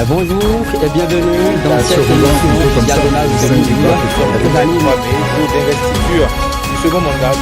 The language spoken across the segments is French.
Bonjour et bienvenue dans cette émission diagonale de d'investiture du second mandat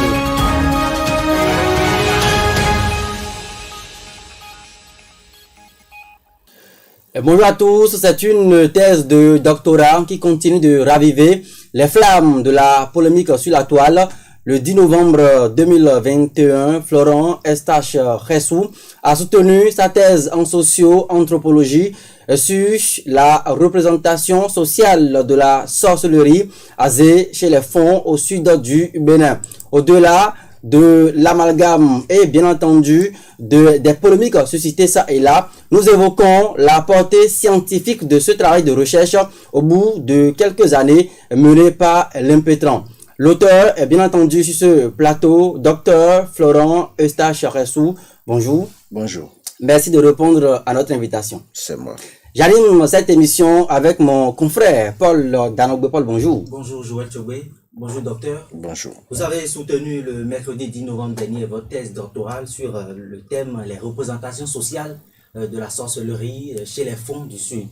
de... Bonjour à tous, c'est une thèse de doctorat qui continue de raviver les flammes de la polémique sur la toile. Le 10 novembre 2021, Florent Eustache-Ressou a soutenu sa thèse en socio-anthropologie sur la représentation sociale de la sorcellerie asée chez les Fonds au sud du Bénin. Au-delà de l'amalgame et bien entendu des polémiques suscitées ça et là, nous évoquons la portée scientifique de ce travail de recherche au bout de quelques années mené par l'impétrant. L'auteur est bien entendu sur ce plateau, Dr Florent Eustache-Ressou. Bonjour. Bonjour. Merci de répondre à notre invitation. C'est moi. J'anime cette émission avec mon confrère Paul Danogbe. Paul, bonjour. Bonjour Joël Chogbe. Bonjour docteur. Bonjour. Vous avez soutenu le mercredi 10 novembre dernier votre thèse doctorale sur le thème les représentations sociales de la sorcellerie chez les Fonds du Sud.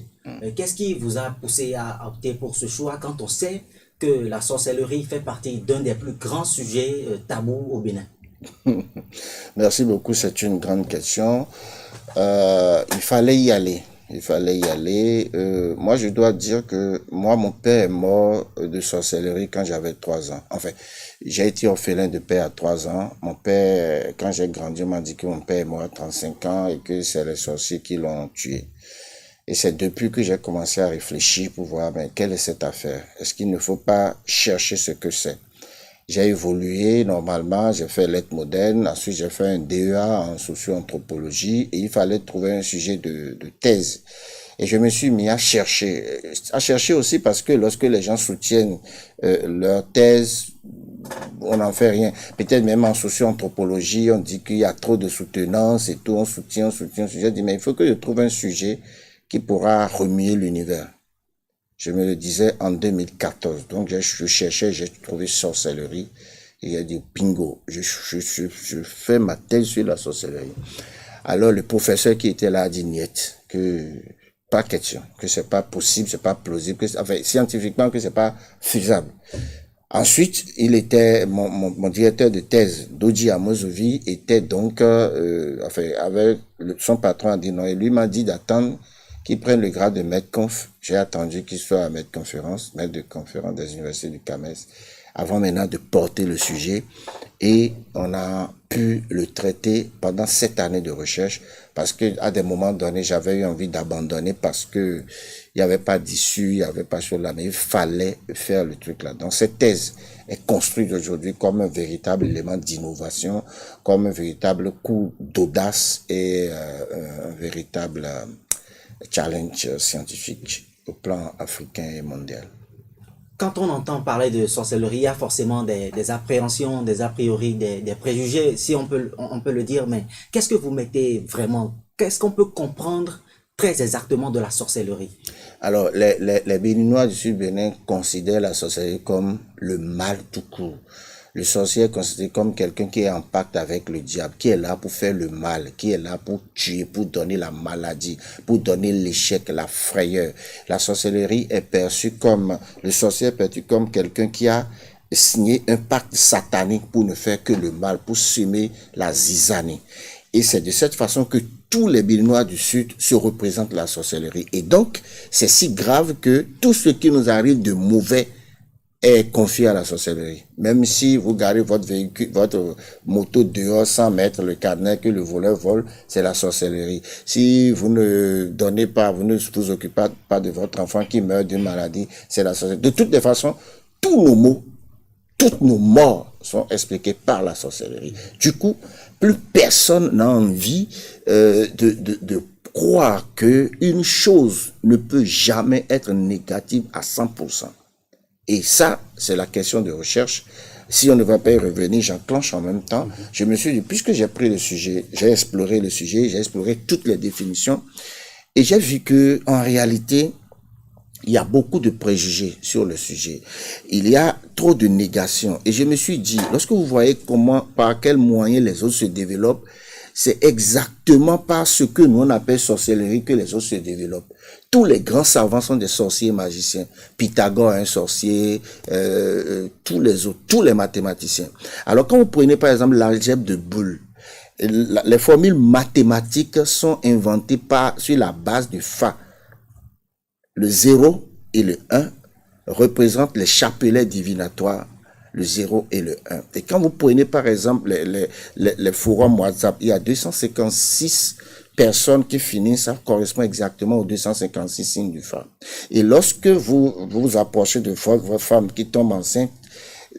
Qu'est-ce qui vous a poussé à opter pour ce choix quand on sait que la sorcellerie fait partie d'un des plus grands sujets tabous au Bénin? Merci beaucoup, c'est une grande question. Il fallait y aller. Moi, je dois dire que mon père est mort de sorcellerie quand j'avais 3 ans. Enfin, j'ai été orphelin de père à 3 ans. Mon père, quand j'ai grandi, m'a dit que mon père est mort à 35 ans et que c'est les sorciers qui l'ont tué. Et c'est depuis que j'ai commencé à réfléchir pour voir, quelle est cette affaire? Est-ce qu'il ne faut pas chercher ce que c'est? J'ai évolué normalement, j'ai fait lettres modernes, ensuite j'ai fait un DEA en socio-anthropologie et il fallait trouver un sujet de thèse. Et je me suis mis à chercher aussi parce que lorsque les gens soutiennent leur thèse, on n'en fait rien. Peut-être même en socio-anthropologie, on dit qu'il y a trop de soutenance et tout, on soutient. J'ai dit, mais il faut que je trouve un sujet qui pourra remuer l'univers. Je me le disais en 2014. Donc, je cherchais, j'ai trouvé sorcellerie. Et j'ai dit, bingo, je fais ma thèse sur la sorcellerie. Alors, le professeur qui était là a dit, niet, que pas question, que c'est pas possible, c'est pas plausible, scientifiquement, que c'est pas faisable. Ensuite, il était, mon directeur de thèse, Doji Amozovi, était donc, avec son patron a dit non, et lui m'a dit d'attendre qu'il prenne le grade de maître conf. J'ai attendu qu'il soit à maître de conférence des universités du CAMES, avant maintenant de porter le sujet. Et on a pu le traiter pendant 7 années de recherche, parce que à des moments donnés, j'avais eu envie d'abandonner parce que il n'y avait pas d'issue, il n'y avait pas chose là, mais il fallait faire le truc là. Donc cette thèse est construite aujourd'hui comme un véritable élément d'innovation, comme un véritable coup d'audace et un véritable challenge scientifique au plan africain et mondial. Quand on entend parler de sorcellerie, il y a forcément des appréhensions, des a priori, des préjugés, si on peut le dire, mais qu'est-ce que vous mettez vraiment? Qu'est-ce qu'on peut comprendre très exactement de la sorcellerie? Alors, les Béninois du Sud-Bénin considèrent la sorcellerie comme le mal tout court. Le sorcier est considéré comme quelqu'un qui est en pacte avec le diable, qui est là pour faire le mal, qui est là pour tuer, pour donner la maladie, pour donner l'échec, la frayeur. La sorcellerie est perçue comme, le sorcier est perçu comme quelqu'un qui a signé un pacte satanique pour ne faire que le mal, pour semer la zizanie. Et c'est de cette façon que tous les Béninois du Sud se représentent la sorcellerie. Et donc, c'est si grave que tout ce qui nous arrive de mauvais est confié à la sorcellerie. Même si vous garez votre véhicule, votre moto dehors sans mettre le cadenas que le voleur vole, c'est la sorcellerie. Si vous ne donnez pas, vous ne vous occupez pas de votre enfant qui meurt d'une maladie, c'est la sorcellerie. De toutes les façons, tous nos maux, toutes nos morts sont expliqués par la sorcellerie. Du coup, plus personne n'a envie de croire que une chose ne peut jamais être négative à 100%. Et ça, c'est la question de recherche. Si on ne va pas y revenir, j'enclenche en même temps. Je me suis dit, puisque j'ai pris le sujet, j'ai exploré le sujet, j'ai exploré toutes les définitions, et j'ai vu que, en réalité, il y a beaucoup de préjugés sur le sujet. Il y a trop de négations. Et je me suis dit, lorsque vous voyez comment, par quels moyens les autres se développent, c'est exactement par ce que nous on appelle sorcellerie que les autres se développent. Tous les grands savants sont des sorciers magiciens. Pythagore est un sorcier, tous les autres, tous les mathématiciens. Alors quand vous prenez par exemple l'algèbre de Boole, les formules mathématiques sont inventées sur la base du Fa. Le 0 et le 1 représentent les chapelets divinatoires, le 0 et le 1. Et quand vous prenez par exemple les forums WhatsApp, il y a 256 personnes qui finissent, ça correspond exactement aux 256 signes du Fa. Et lorsque vous vous approchez de votre femme qui tombe enceinte,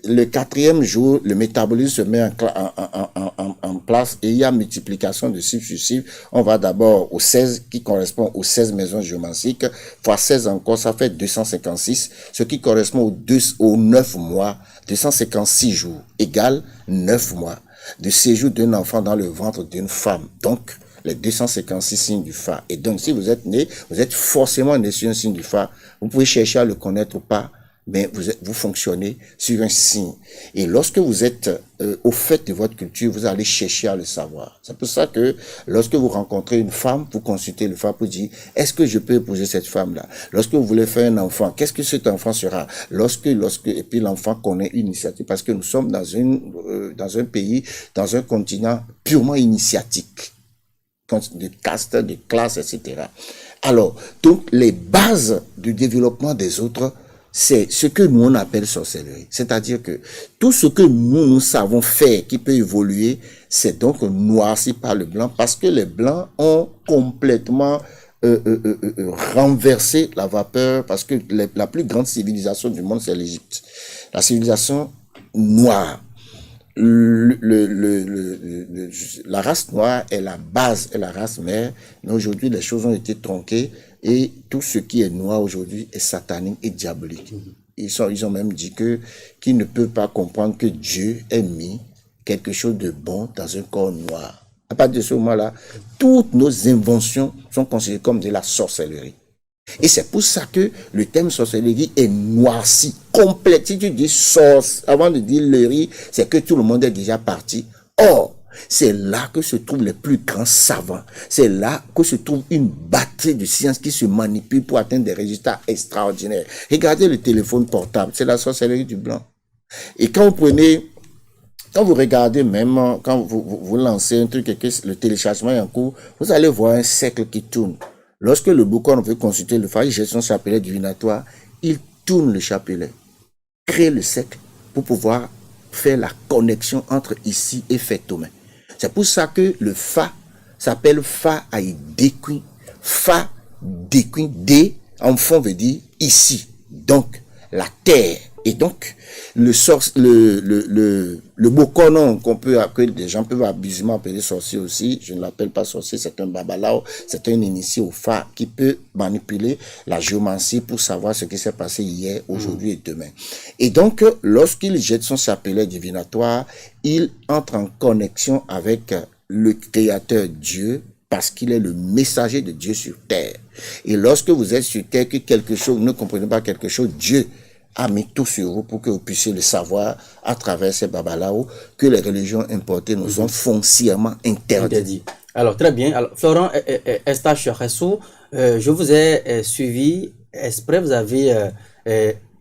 le 4e jour, le métabolisme se met en place et il y a multiplication de chiffres sur chiffres. On va d'abord au 16 qui correspond aux 16 maisons géomantiques, fois 16 encore, ça fait 256, ce qui correspond aux 9 mois, 256 jours, égale 9 mois de séjour d'un enfant dans le ventre d'une femme. Donc, les 256 signes du Fa. Et donc, si vous êtes né, vous êtes forcément né sur un signe du Fa. Vous pouvez chercher à le connaître ou pas, mais vous fonctionnez sur un signe. Et lorsque vous êtes au fait de votre culture, vous allez chercher à le savoir. C'est pour ça que lorsque vous rencontrez une femme, vous consultez le Fa pour dire, est-ce que je peux épouser cette femme-là? Lorsque vous voulez faire un enfant, qu'est-ce que cet enfant sera? Et puis l'enfant connaît une initiative, parce que nous sommes dans un pays, dans un continent purement initiatique, de caste, de classe, etc. Alors, donc, les bases du développement des autres, c'est ce que nous on appelle sorcellerie. C'est-à-dire que tout ce que nous savons faire qui peut évoluer, c'est donc noirci par le blanc, parce que les blancs ont complètement renversé la vapeur, parce que la plus grande civilisation du monde, c'est l'Égypte. La civilisation noire. La race noire est la base, est la race mère, mais aujourd'hui les choses ont été tronquées et tout ce qui est noir aujourd'hui est satanique et diabolique. Ils ont même dit qu'ils ne peuvent pas comprendre que Dieu ait mis quelque chose de bon dans un corps noir. À partir de ce moment-là, toutes nos inventions sont considérées comme de la sorcellerie. Et c'est pour ça que le thème sorcellerie est noirci, complet. Si tu dis source, avant de dire lerie, c'est que tout le monde est déjà parti. Or, c'est là que se trouvent les plus grands savants. C'est là que se trouve une batterie de sciences qui se manipule pour atteindre des résultats extraordinaires. Regardez le téléphone portable, c'est la sorcellerie du blanc. Et quand vous regardez même, quand vous lancez un truc et que le téléchargement est en cours, vous allez voir un cercle qui tourne. Lorsque le boucan veut consulter le Fa, il jette son chapelet divinatoire, il tourne le chapelet, crée le cercle pour pouvoir faire la connexion entre ici et Fetomain. C'est pour ça que le Fa s'appelle Fa Aïdéquin. Fa Déquin, D en fond veut dire ici. Donc, la terre. Et donc, le bokonon que des gens peuvent abusivement appeler sorcier aussi, je ne l'appelle pas sorcier, c'est un babalao, c'est un initié au Fa qui peut manipuler la géomancie pour savoir ce qui s'est passé hier, aujourd'hui et demain. Et donc, lorsqu'il jette son chapelet divinatoire, il entre en connexion avec le créateur Dieu, parce qu'il est le messager de Dieu sur terre. Et lorsque vous êtes sur terre, que quelque chose, vous ne comprenez pas quelque chose, Dieu a mis tout sur vous pour que vous puissiez le savoir à travers ces babalao que les religions importées nous ont foncièrement interdit. Alors, très bien. Alors, Florent Eustache Ressou, je vous ai suivi exprès, vous avez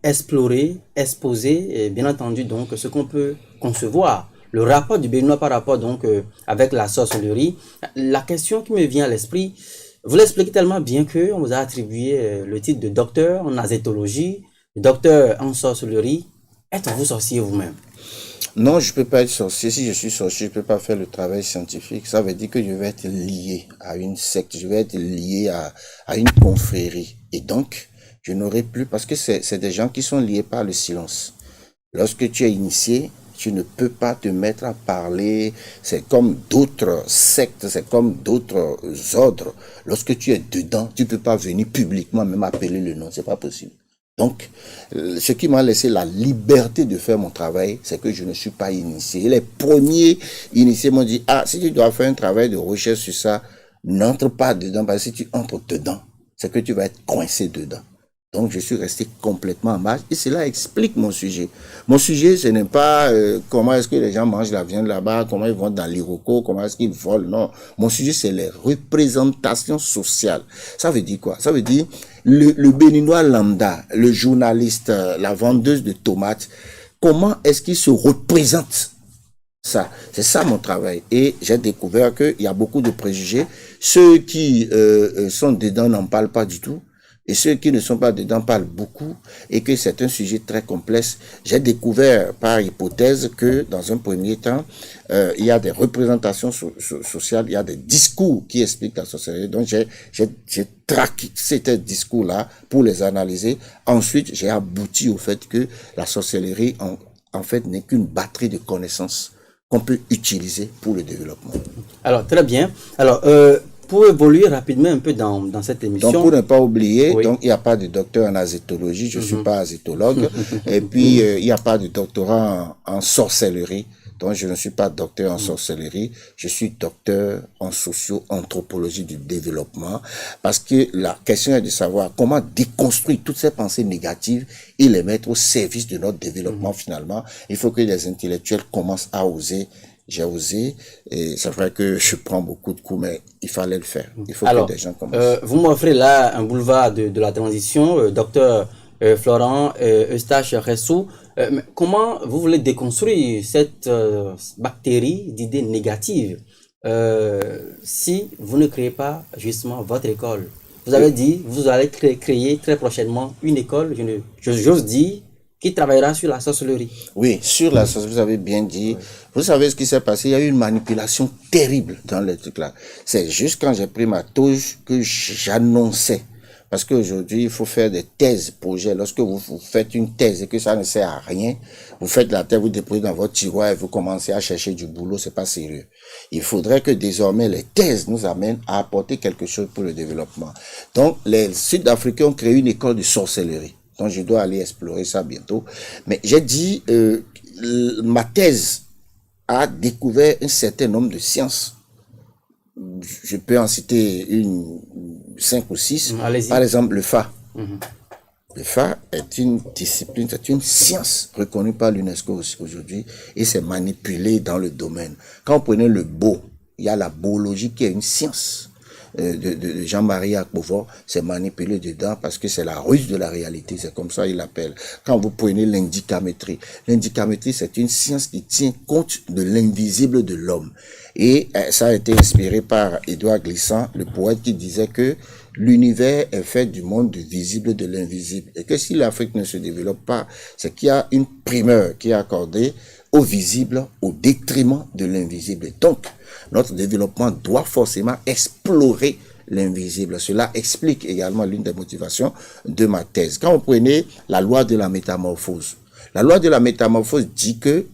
exploré, exposé, et bien entendu, donc, ce qu'on peut concevoir. Le rapport du Béninois par rapport, donc, avec la sorcellerie. La question qui me vient à l'esprit, vous l'expliquez tellement bien qu'on vous a attribué le titre de docteur en azétologie, docteur en sorcellerie. Êtes-vous sorcier vous-même? Non, je ne peux pas être sorcier. Si je suis sorcier, je ne peux pas faire le travail scientifique. Ça veut dire que je vais être lié à une secte, je vais être lié à une confrérie. Et donc, je n'aurai plus, parce que c'est des gens qui sont liés par le silence. Lorsque tu es initié, tu ne peux pas te mettre à parler. C'est comme d'autres sectes, c'est comme d'autres ordres. Lorsque tu es dedans, tu ne peux pas venir publiquement même appeler le nom. C'est pas possible. Donc, ce qui m'a laissé la liberté de faire mon travail, c'est que je ne suis pas initié. Et les premiers initiés m'ont dit, si tu dois faire un travail de recherche sur ça, n'entre pas dedans, parce que si tu entres dedans, c'est que tu vas être coincé dedans. Donc, je suis resté complètement en marge et cela explique mon sujet. Mon sujet, ce n'est pas comment est-ce que les gens mangent la viande là-bas, comment ils vont dans l'Iroko, comment est-ce qu'ils volent, non. Mon sujet, c'est les représentations sociales. Ça veut dire quoi? Ça veut dire le Béninois lambda, le journaliste, la vendeuse de tomates, comment est-ce qu'il se représente? Ça, c'est ça mon travail. Et j'ai découvert qu'il y a beaucoup de préjugés. Ceux qui sont dedans n'en parlent pas du tout. Et ceux qui ne sont pas dedans parlent beaucoup et que c'est un sujet très complexe. J'ai découvert par hypothèse que dans un premier temps, il y a des représentations sociales, il y a des discours qui expliquent la sorcellerie. Donc j'ai traqué ces discours-là pour les analyser. Ensuite, j'ai abouti au fait que la sorcellerie, en fait, n'est qu'une batterie de connaissances qu'on peut utiliser pour le développement. Alors, très bien. Alors, pour évoluer rapidement un peu dans cette émission. Donc, pour ne pas oublier, oui. Donc il n'y a pas de docteur en azétologie, je ne suis pas azétologue. Et puis, il n'y a pas de doctorat en sorcellerie. Donc, je ne suis pas docteur en sorcellerie. Je suis docteur en socio-anthropologie du développement. Parce que la question est de savoir comment déconstruire toutes ces pensées négatives et les mettre au service de notre développement finalement. Il faut que les intellectuels commencent à oser. J'ai osé, et c'est vrai que je prends beaucoup de coups, mais il fallait le faire. Il faut que des gens commencent. Vous m'offrez là un boulevard de la transition, docteur Florent Eustache Ressou. Comment vous voulez déconstruire cette bactérie d'idées négatives si vous ne créez pas justement votre école? Vous avez dit, vous allez créer très prochainement une école, j'ose dire, qui travaillera sur la sorcellerie. Oui, sur la sorcellerie, vous avez bien dit. Oui. Vous savez ce qui s'est passé? Il y a eu une manipulation terrible dans le truc là. C'est juste quand j'ai pris ma touche que j'annonçais. Parce qu'aujourd'hui, il faut faire des thèses, projets. Lorsque vous faites une thèse et que ça ne sert à rien, vous faites la thèse, vous déposez dans votre tiroir et vous commencez à chercher du boulot, c'est pas sérieux. Il faudrait que désormais les thèses nous amènent à apporter quelque chose pour le développement. Donc, les Sud-Africains ont créé une école de sorcellerie. Donc, je dois aller explorer ça bientôt. Mais j'ai dit, ma thèse a découvert un certain nombre de sciences. Je peux en citer 5 ou 6. Par exemple, le Fa. Le Fa est une discipline, c'est une science reconnue par l'UNESCO aujourd'hui et c'est manipulé dans le domaine. Quand vous prenez le Bo, il y a la boologie qui est une science. De Jean-Marie Akpovo, c'est manipulé dedans parce que c'est la ruse de la réalité, c'est comme ça il l'appelle. Quand vous prenez l'indicamétrie, c'est une science qui tient compte de l'invisible de l'homme. Et ça a été inspiré par Édouard Glissant, le poète qui disait que l'univers est fait du monde du visible et de l'invisible. Et que si l'Afrique ne se développe pas, c'est qu'il y a une primeur qui est accordée au visible au détriment de l'invisible. Donc, notre développement doit forcément explorer l'invisible. Cela explique également l'une des motivations de ma thèse. Quand vous prenez la loi de la métamorphose dit que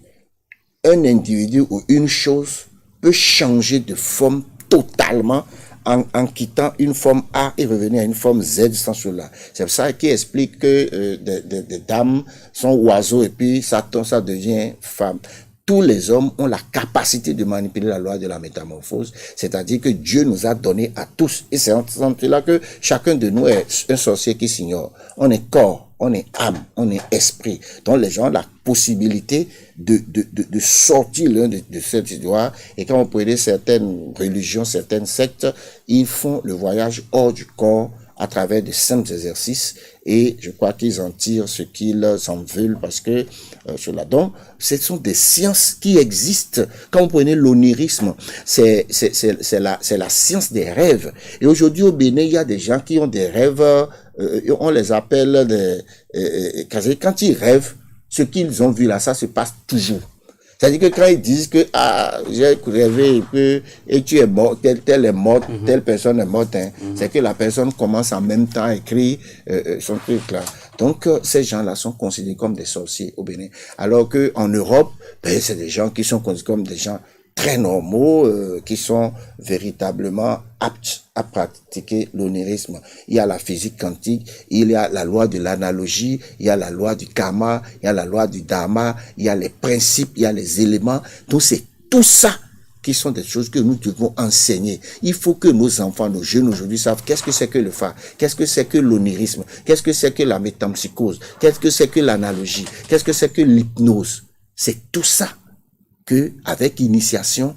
un individu ou une chose peut changer de forme totalement en quittant une forme A et revenir à une forme Z sans cela. C'est ça qui explique que des dames sont oiseaux et puis ça devient femme. Tous les hommes ont la capacité de manipuler la loi de la métamorphose, c'est-à-dire que Dieu nous a donné à tous. Et c'est en cela que chacun de nous est un sorcier qui s'ignore. On est corps, on est âme, on est esprit. Donc les gens ont la possibilité de sortir l'un de cette histoire. Et quand vous prenez certaines religions, certaines sectes, ils font le voyage hors du corps à travers de simples exercices et je crois qu'ils en tirent ce qu'ils en veulent parce que cela. Donc, ce sont des sciences qui existent. Quand vous prenez l'onirisme, c'est la science des rêves. Et aujourd'hui au Bénin, il y a des gens qui ont des rêves, on les appelle quand ils rêvent, ce qu'ils ont vu là, ça se passe toujours. C'est-à-dire que quand ils disent que j'ai rêvé et tu es mort, telle est morte, telle personne est morte, c'est que la personne commence en même temps à écrire son truc là. Donc ces gens-là sont considérés comme des sorciers au Bénin. Alors que en Europe, c'est des gens qui sont considérés comme des gens très normaux, qui sont véritablement aptes à pratiquer l'onirisme. Il y a la physique quantique, il y a la loi de l'analogie, il y a la loi du karma, il y a la loi du dharma, il y a les principes, il y a les éléments. Donc c'est tout ça qui sont des choses que nous devons enseigner. Il faut que nos enfants, nos jeunes aujourd'hui savent qu'est-ce que c'est que le phare, qu'est-ce que c'est que l'onirisme, qu'est-ce que c'est que la métempsychose, qu'est-ce que c'est que l'analogie, qu'est-ce que c'est que l'hypnose. C'est tout ça que, avec initiation,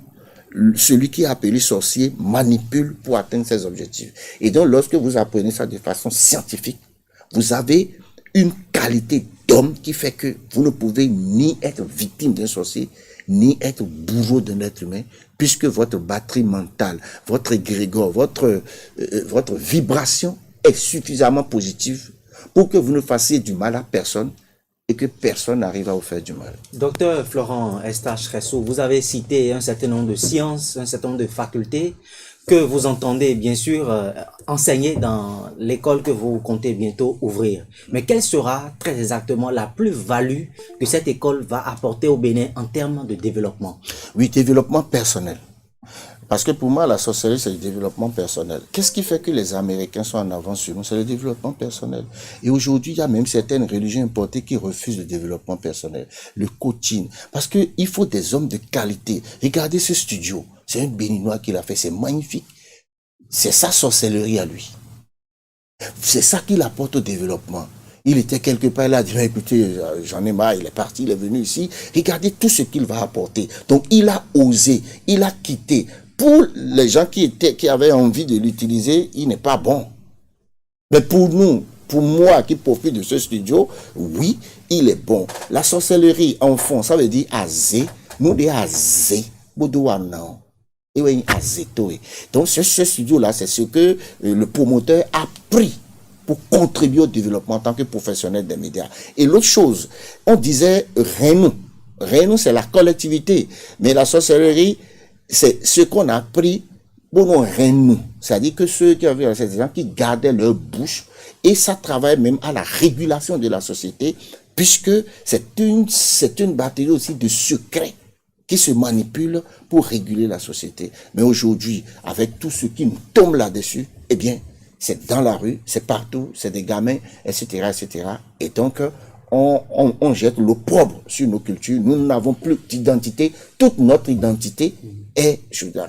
celui qui est appelé sorcier manipule pour atteindre ses objectifs. Et donc, lorsque vous apprenez ça de façon scientifique, vous avez une qualité d'homme qui fait que vous ne pouvez ni être victime d'un sorcier, ni être bourreau d'un être humain, puisque votre batterie mentale, votre égrégore, votre vibration est suffisamment positive pour que vous ne fassiez du mal à personne et que personne n'arrive à vous faire du mal. Docteur Florent Eustache-Ressou, vous avez cité un certain nombre de sciences, un certain nombre de facultés que vous entendez bien sûr enseigner dans l'école que vous comptez bientôt ouvrir. Mais quelle sera très exactement la plus-value que cette école va apporter au Bénin en termes de développement? Oui, développement personnel. Parce que pour moi, la sorcellerie, c'est le développement personnel. Qu'est-ce qui fait que les Américains sont en avance sur nous? C'est le développement personnel. Et aujourd'hui, il y a même certaines religions importées qui refusent le développement personnel, le coaching. Parce que il faut des hommes de qualité. Regardez ce studio. C'est un Béninois qui l'a fait. C'est magnifique. C'est sa sorcellerie à lui. C'est ça qu'il apporte au développement. Il était quelque part, il a dit, écoutez, j'en ai marre, il est parti, il est venu ici. Regardez tout ce qu'il va apporter. Donc, il a osé, il a quitté. Pour les gens qui avaient envie de l'utiliser, il n'est pas bon. Mais pour nous, pour moi qui profite de ce studio, oui, il est bon. La sorcellerie en fond, ça veut dire azé, nous dit azé, boudouan non. Et oui, azéto. Donc ce studio-là, c'est ce que le promoteur a pris pour contribuer au développement en tant que professionnel des médias. Et l'autre chose, on disait Renou. Renou, c'est la collectivité. Mais la sorcellerie, c'est ce qu'on a pris pour nos Renou. C'est-à-dire que ceux qui avaient ces gens qui gardaient leur bouche, et ça travaille même à la régulation de la société, puisque c'est une batterie aussi de secrets qui se manipulent pour réguler la société. Mais aujourd'hui, avec tout ce qui nous tombe là-dessus, eh bien, c'est dans la rue, c'est partout, c'est des gamins, etc., etc. Et donc, on jette l'opprobre sur nos cultures. Nous n'avons plus d'identité. Toute notre identité est...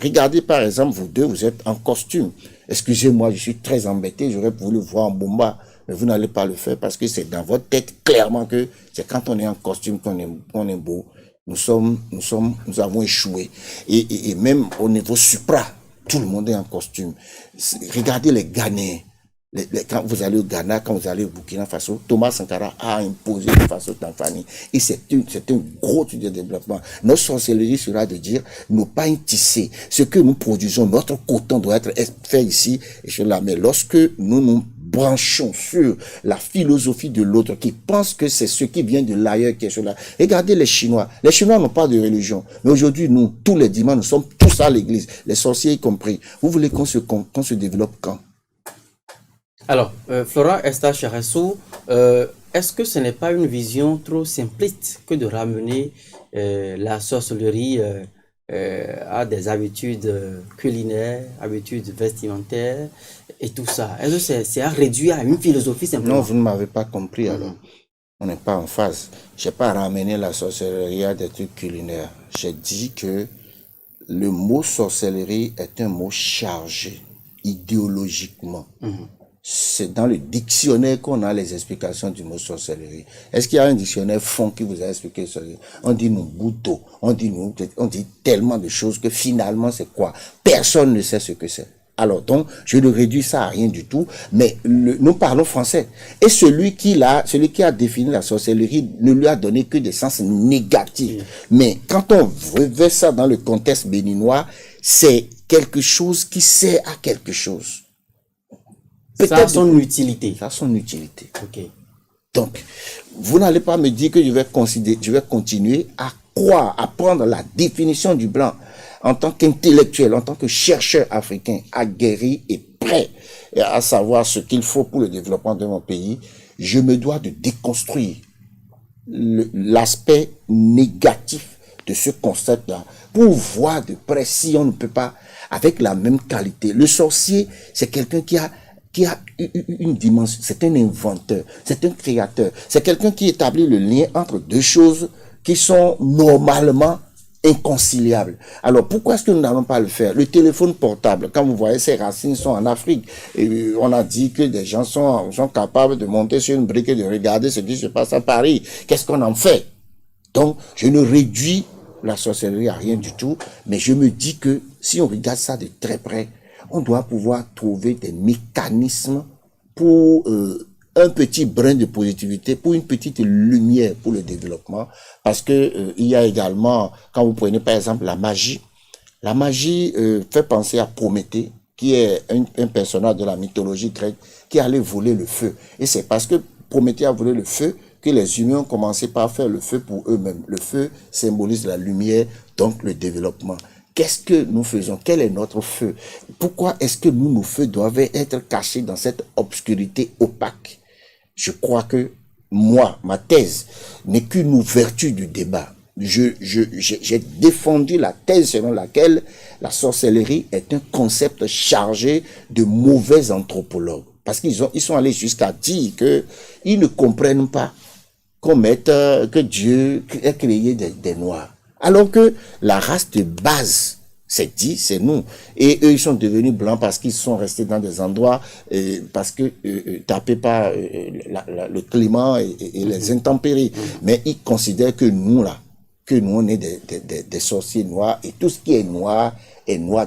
Regardez, par exemple, vous deux, vous êtes en costume. Excusez-moi, je suis très embêté. J'aurais voulu voir en bomba, mais vous n'allez pas le faire parce que c'est dans votre tête clairement que c'est quand on est en costume qu'on est beau. Nous avons échoué. Et même au niveau supra, tout le monde est en costume. Regardez les Ghanéens. Quand vous allez au Ghana, quand vous allez au Burkina Faso, Thomas Sankara a imposé de façon tanfanie. Et c'est un gros truc de développement. Notre sorcellerie sera de dire, nous pas tisser. Ce que nous produisons, notre coton doit être fait ici et cela. Mais lorsque nous branchons sur la philosophie de l'autre qui pense que c'est ce qui vient de l'ailleurs qui est cela. Regardez les Chinois. Les Chinois n'ont pas de religion. Mais aujourd'hui, nous, tous les dimanches, nous sommes tous à l'église. Les sorciers y compris. Vous voulez qu'on se développe quand? Alors, Florent Eustache-Ressou, est-ce que ce n'est pas une vision trop simpliste que de ramener la sorcellerie à des habitudes culinaires, habitudes vestimentaires et tout ça? Est-ce que c'est à réduire à une philosophie simplement? Non, vous ne m'avez pas compris alors. On n'est pas en phase. Je n'ai pas ramené la sorcellerie à des trucs culinaires. J'ai dit que le mot sorcellerie est un mot chargé idéologiquement. C'est dans le dictionnaire qu'on a les explications du mot sorcellerie. Est-ce qu'il y a un dictionnaire fond qui vous a expliqué ça? On dit nous bouteau, on dit tellement de choses que finalement c'est quoi? Personne ne sait ce que c'est. Alors donc, je ne réduis ça à rien du tout, mais nous parlons français. Et celui qui a défini la sorcellerie ne lui a donné que des sens négatifs. Mais quand on revêt ça dans le contexte béninois, c'est quelque chose qui sert à quelque chose. Ça a son utilité. Ça a son utilité. Ok. Donc, vous n'allez pas me dire que je vais continuer à croire, à prendre la définition du blanc en tant qu'intellectuel, en tant que chercheur africain, aguerri et prêt à savoir ce qu'il faut pour le développement de mon pays. Je me dois de déconstruire l'aspect négatif de ce concept-là pour voir de près si on ne peut pas, avec la même qualité. Le sorcier, c'est quelqu'un qui a une dimension, c'est un inventeur, c'est un créateur, c'est quelqu'un qui établit le lien entre deux choses qui sont normalement inconciliable. Alors, pourquoi est-ce que nous n'allons pas le faire? Le téléphone portable, quand vous voyez, ses racines sont en Afrique. Et on a dit que des gens sont capables de monter sur une brique et de regarder ce qui se passe à Paris. Qu'est-ce qu'on en fait? Donc, je ne réduis la sorcellerie à rien du tout, mais je me dis que si on regarde ça de très près, on doit pouvoir trouver des mécanismes pour un petit brin de positivité, pour une petite lumière pour le développement, parce que il y a également, quand vous prenez par exemple la magie fait penser à Prométhée, qui est un personnage de la mythologie grecque, qui allait voler le feu. Et c'est parce que Prométhée a volé le feu que les humains ont commencé par faire le feu pour eux-mêmes. Le feu symbolise la lumière, donc le développement. Qu'est-ce que nous faisons? Quel est notre feu? Pourquoi est-ce que nos feux doivent être cachés dans cette obscurité opaque? Je crois que moi, ma thèse n'est qu'une ouverture du débat. J'ai défendu la thèse selon laquelle la sorcellerie est un concept chargé de mauvais anthropologues. Parce qu'ils sont allés jusqu'à dire que ils ne comprennent pas que Dieu a créé des Noirs. Alors que la race de base, c'est nous. Et eux, ils sont devenus blancs parce qu'ils sont restés dans des endroits, parce que tapés par le climat et les intempéries. Mais ils considèrent que nous, on est des sorciers noirs, et tout ce qui est noir,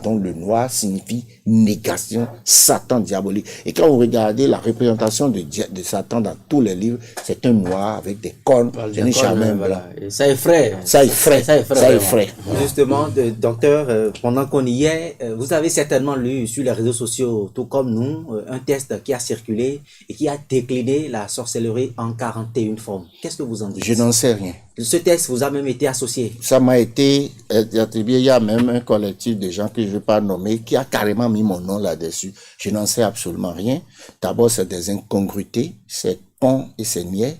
donc le noir signifie négation, Satan diabolique. Et quand vous regardez la représentation de Satan dans tous les livres, c'est un noir avec des cornes, jamais blanc. Ça effraie. Ça effraie. Justement, docteur, pendant qu'on y est, vous avez certainement lu sur les réseaux sociaux, tout comme nous, un test qui a circulé et qui a décliné la sorcellerie en 41 formes. Qu'est-ce que vous en dites? Je n'en sais rien. Ce test vous a même été associé? Ça m'a été attribué. Il y a même un collectif de gens que je ne vais pas nommer qui a carrément mis mon nom là-dessus. Je n'en sais absolument rien. D'abord, c'est des incongruités, c'est con et c'est niais.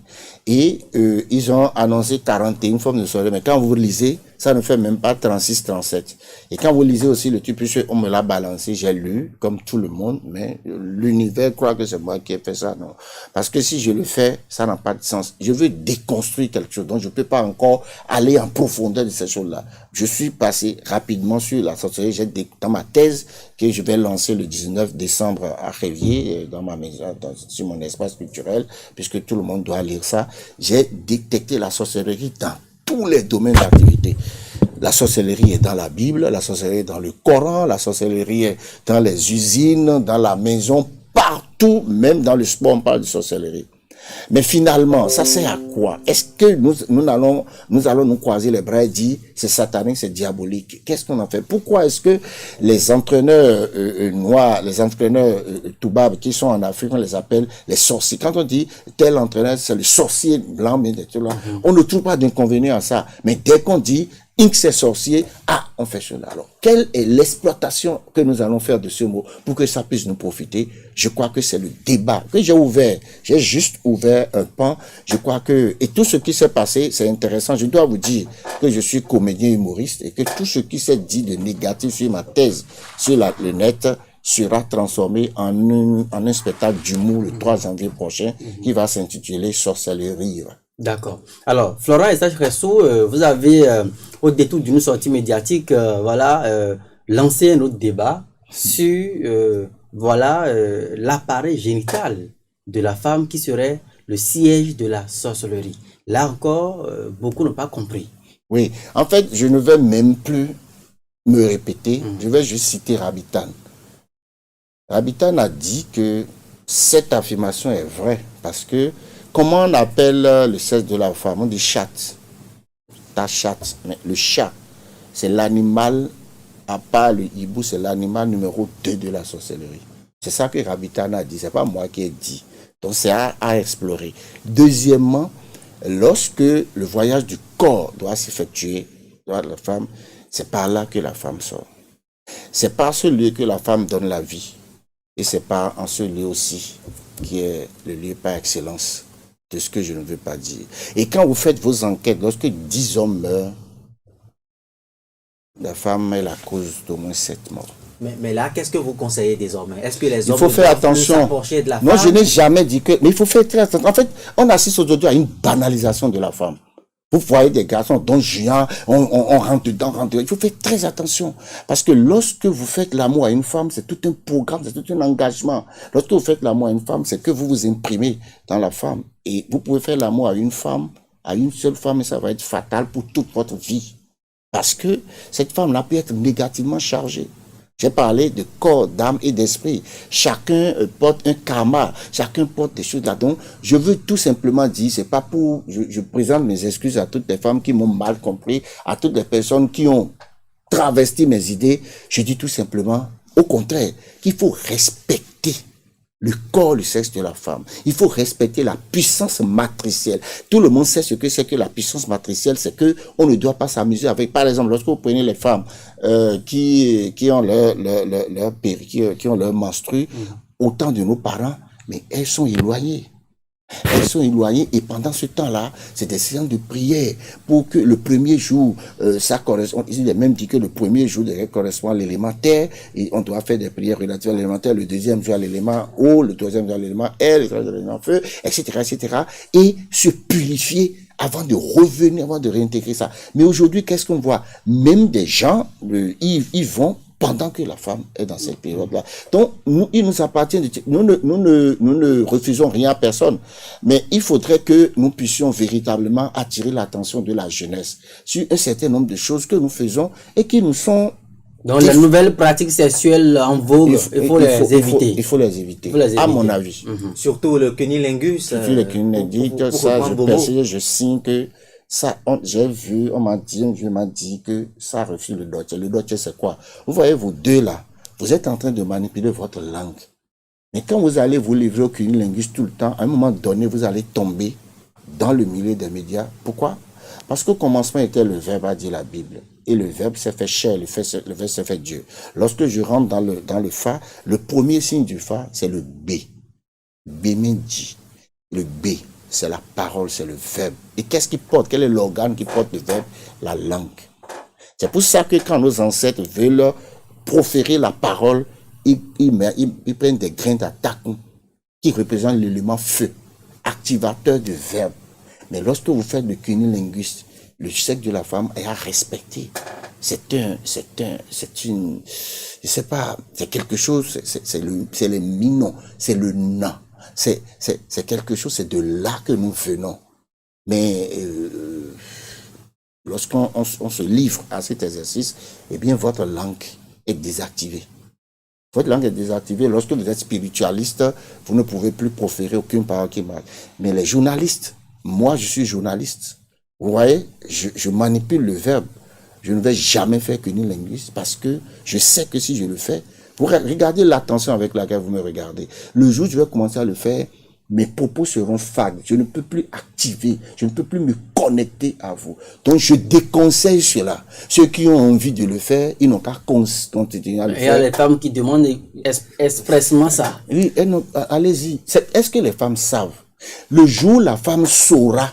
Et ils ont annoncé 41 formes de sorcellerie. Mais quand vous lisez, ça ne fait même pas 36, 37. Et quand vous lisez aussi le truc, puisque on me l'a balancé, j'ai lu, comme tout le monde, mais l'univers croit que c'est moi qui ai fait ça, non. Parce que si je le fais, ça n'a pas de sens. Je veux déconstruire quelque chose, donc je peux pas encore aller en profondeur de ces choses-là. Je suis passé rapidement sur la sorcellerie. J'ai dans ma thèse que je vais lancer le 19 décembre à Révier, dans ma maison, sur mon espace culturel, puisque tout le monde doit lire ça. J'ai détecté la sorcellerie dans tous les domaines d'activité. La sorcellerie est dans la Bible, la sorcellerie est dans le Coran, la sorcellerie est dans les usines, dans la maison, partout, même dans le sport, on parle de sorcellerie. Mais finalement, ça sert à quoi? Est-ce que nous allons nous croiser les bras et dire c'est satanique, c'est diabolique? Qu'est-ce qu'on en fait? Pourquoi est-ce que les entraîneurs noirs, les entraîneurs toubabs qui sont en Afrique, on les appelle les sorciers? Quand on dit tel entraîneur, c'est le sorcier blanc, bien là, on ne trouve pas d'inconvénient à ça. Mais dès qu'on dit X c'est sorcier, on fait cela. Alors, quelle est l'exploitation que nous allons faire de ce mot pour que ça puisse nous profiter? Je crois que c'est le débat que j'ai ouvert. J'ai juste ouvert un pan. Je crois que, et tout ce qui s'est passé, c'est intéressant. Je dois vous dire que je suis comédien humoriste et que tout ce qui s'est dit de négatif sur ma thèse sur le net sera transformé en un spectacle d'humour le 3 janvier prochain qui va s'intituler Sorcellerie. D'accord. Alors, Florent Eustache-Ressou, vous avez, au détour d'une sortie médiatique, lancé un autre débat sur, l'appareil génital de la femme qui serait le siège de la sorcellerie. Là encore, beaucoup n'ont pas compris. Oui, en fait, je ne vais même plus me répéter, je vais juste citer Rabitan. Rabitan a dit que cette affirmation est vraie parce que comment on appelle le sexe de la femme? On dit chatte. Ta chatte. Mais le chat, c'est l'animal, à part le hibou, c'est l'animal numéro 2 de la sorcellerie. C'est ça que Rabitan a dit. C'est pas moi qui ai dit. Donc c'est à explorer. Deuxièmement, lorsque le voyage du corps doit s'effectuer, la femme, c'est par là que la femme sort. C'est par ce lieu que la femme donne la vie. Et c'est par en ce lieu aussi qui est le lieu par excellence de ce que je ne veux pas dire. Et quand vous faites vos enquêtes, lorsque 10 hommes meurent, la femme est la cause d'au moins 7 morts. Mais là, qu'est-ce que vous conseillez désormais? Est-ce que les hommes il faut faire attention. S'approcher de la femme? Non, je n'ai jamais dit que... Mais il faut faire très attention. En fait, on assiste aujourd'hui à une banalisation de la femme. Vous voyez des garçons dont Julien, on rentre dedans, il faut faire très attention. Parce que lorsque vous faites l'amour à une femme, c'est tout un programme, c'est tout un engagement. Lorsque vous faites l'amour à une femme, c'est que vous vous imprimez dans la femme. Et vous pouvez faire l'amour à une femme, à une seule femme, et ça va être fatal pour toute votre vie. Parce que cette femme-là peut être négativement chargée. J'ai parlé de corps, d'âme et d'esprit. Chacun porte un karma, chacun porte des choses là. Donc, je veux tout simplement dire, c'est pas pour, je présente mes excuses à toutes les femmes qui m'ont mal compris, à toutes les personnes qui ont travesti mes idées. Je dis tout simplement, au contraire, qu'il faut respecter le corps, le sexe de la femme. Il faut respecter la puissance matricielle. Tout le monde sait ce que c'est que la puissance matricielle, c'est que on ne doit pas s'amuser avec. Par exemple, lorsque vous prenez les femmes qui ont qui ont leur menstru, au temps de nos parents, mais elles sont éloignées. Elles sont éloignées et pendant ce temps-là, c'est des séances de prière pour que le premier jour, ça correspond. Il est même dit que le premier jour correspond à l'élément terre et on doit faire des prières relatives à l'élément terre, le deuxième jour à l'élément eau, le troisième jour à l'élément air, le troisième à l'élément feu, etc., etc. Et se purifier avant de revenir, avant de réintégrer ça. Mais aujourd'hui, qu'est-ce qu'on voit? Même des gens, ils vont pendant que la femme est dans cette période-là. Donc, il nous appartient nous ne refusons rien à personne. Mais il faudrait que nous puissions véritablement attirer l'attention de la jeunesse sur un certain nombre de choses que nous faisons et qui nous sont... Donc, les nouvelles pratiques sexuelles en vogue, il faut les éviter. Il faut les éviter, à mon avis. Surtout le cunnilingus. Surtout le cunnilingus, ça, je signe que ça, j'ai vu, on m'a dit que ça refuse le dossier. Le dossier, c'est quoi? Vous voyez, vous deux là, vous êtes en train de manipuler votre langue. Mais quand vous allez vous livrer au cunnilingus tout le temps, à un moment donné, vous allez tomber dans le milieu des médias. Pourquoi? Parce qu'au commencement était le verbe, a dit la Bible. Et le verbe s'est fait chair, le verbe s'est fait Dieu. Lorsque je rentre dans le fa, le premier signe du fa, c'est le B. Bémédi. Le B. C'est la parole, c'est le verbe. Et qu'est-ce qui porte? Quel est l'organe qui porte le verbe? La langue. C'est pour ça que quand nos ancêtres veulent proférer la parole, ils prennent des grains d'attaque qui représentent l'élément feu, activateur du verbe. Mais lorsque vous faites le cunnilingus, le sexe de la femme est à respecter. C'est quelque chose, c'est le minon, c'est le nan. C'est quelque chose, c'est de là que nous venons. Mais lorsqu'on se livre à cet exercice, eh bien, votre langue est désactivée. Votre langue est désactivée. Lorsque vous êtes spiritualiste, vous ne pouvez plus proférer aucune parole qui marche. Mais les journalistes, moi, je suis journaliste. Vous voyez, je manipule le verbe. Je ne vais jamais faire cunnilingus parce que je sais que si je le fais, vous regardez l'attention avec laquelle vous me regardez. Le jour où je vais commencer à le faire, mes propos seront fades. Je ne peux plus activer, je ne peux plus me connecter à vous. Donc, je déconseille cela. Ceux qui ont envie de le faire, ils n'ont qu'à continuer à le faire. Il y a les femmes qui demandent expressément ça. Oui, allez-y. Est-ce que les femmes savent? Le jour où la femme saura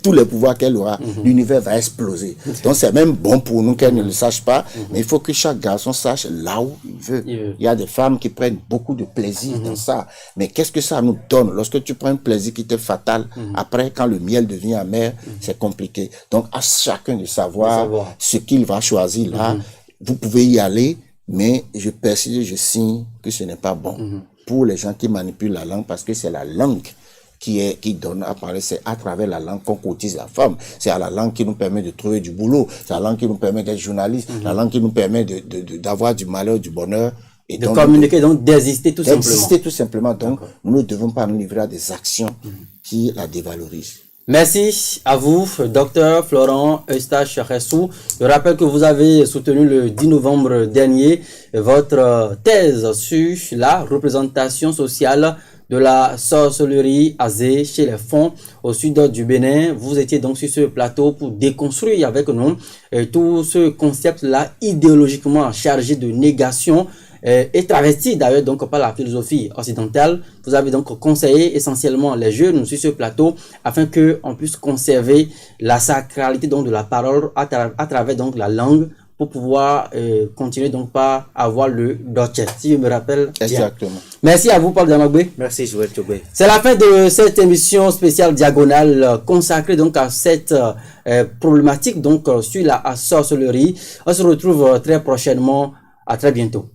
tous les pouvoirs qu'elle aura, l'univers va exploser. Donc c'est même bon pour nous qu'elle ne le sache pas, mais il faut que chaque garçon sache là où il veut. Il y a des femmes qui prennent beaucoup de plaisir dans ça, mais qu'est-ce que ça nous donne? Lorsque tu prends un plaisir qui t'est fatal, après quand le miel devient amer, c'est compliqué. Donc à chacun de savoir ce qu'il va choisir là. Vous pouvez y aller, mais je persiste, je signe que ce n'est pas bon pour les gens qui manipulent la langue, parce que c'est la langue qui donne à parler, c'est à travers la langue qu'on cotise la femme. C'est à la langue qui nous permet de trouver du boulot. C'est la langue qui nous permet d'être journaliste. La langue qui nous permet d'avoir du malheur, du bonheur. Et de communiquer, donc d'exister tout simplement. D'exister tout simplement. Donc, nous ne devons pas nous livrer à des actions qui la dévalorisent. Merci à vous, Dr Florent Eustache Ressou. Je rappelle que vous avez soutenu le 10 novembre dernier votre thèse sur la représentation sociale de la sorcellerie azé chez les Fonds au sud du Bénin. Vous étiez donc sur ce plateau pour déconstruire avec nous tout ce concept-là idéologiquement chargé de négation et travesti d'ailleurs donc par la philosophie occidentale. Vous avez donc conseillé essentiellement les jeunes sur ce plateau afin que on puisse conserver la sacralité donc de la parole à travers donc la langue pour pouvoir continuer donc par avoir le Dutch, si je me rappelle bien. Exactement. Merci à vous, Paul Damagbe. Merci, Joël Tchobé. C'est la fin de cette émission spéciale diagonale consacrée donc à cette problématique donc sur la sorcellerie. On se retrouve très prochainement. À très bientôt.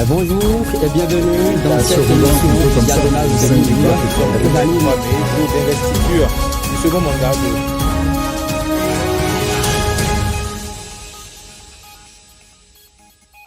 Bonjour et bienvenue dans cette émission diagonale d'investiture du second mandat de